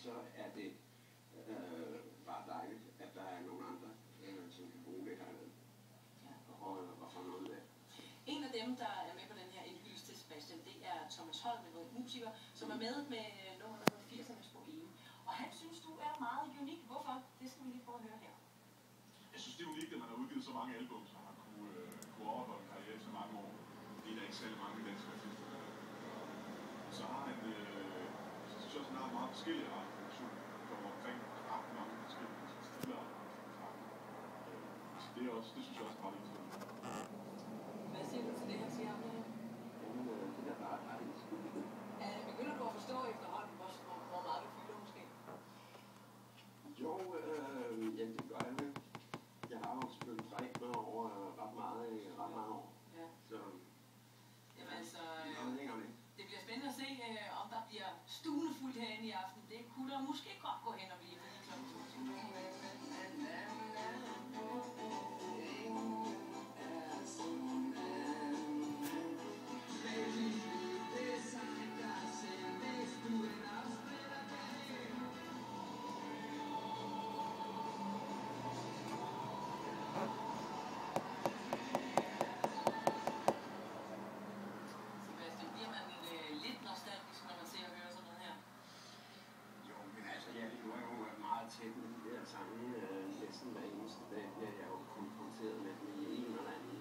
så er det bare dejligt, at der er nogle andre, som kan bruge det hernede. Ja. Og få noget af. En af dem, der er med på den her indbydes til Sebastian, det er Thomas Holm, en musiker, som er med med nummer 80'ernes Boheme. Og han synes, du er meget unik. Hvorfor? Det skal vi lige prøve at høre her. Jeg synes, det er unikt, at man har udgivet så mange album, som har kunne overholde en karriere så mange år. Det er der ikke særlig mange danske artister, der er. Så har han, så synes jeg også, han har meget forskellige art produktion, der kommer omkring ret mange forskellige stiler. Så det er også, det synes jeg også er meget interessant. Hvad siger du til det, han siger om det her? Det er bare dejligt. Begynder du at forstå efterhånden, hvor meget du fylder måske? Jo, ja, det gør jeg vel. Jeg har jo selvfølgelig trækt mig over ret meget i ret mange år. Ja. Så jamen altså, det bliver spændende at se, om der bliver stuende fuldt herinde i aften. Det kunne der måske godt gå hen og blive, fordi klokken 22. Tæt med de der sange, næsten hver eneste dag bliver jeg jo konfronteret med dem i en eller anden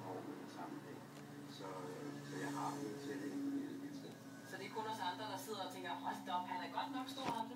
form eller sammenhæng. Så jeg har det til det hele tiden. Så det er kun os andre, der sidder og tænker, hold da op, han er godt nok stor, ham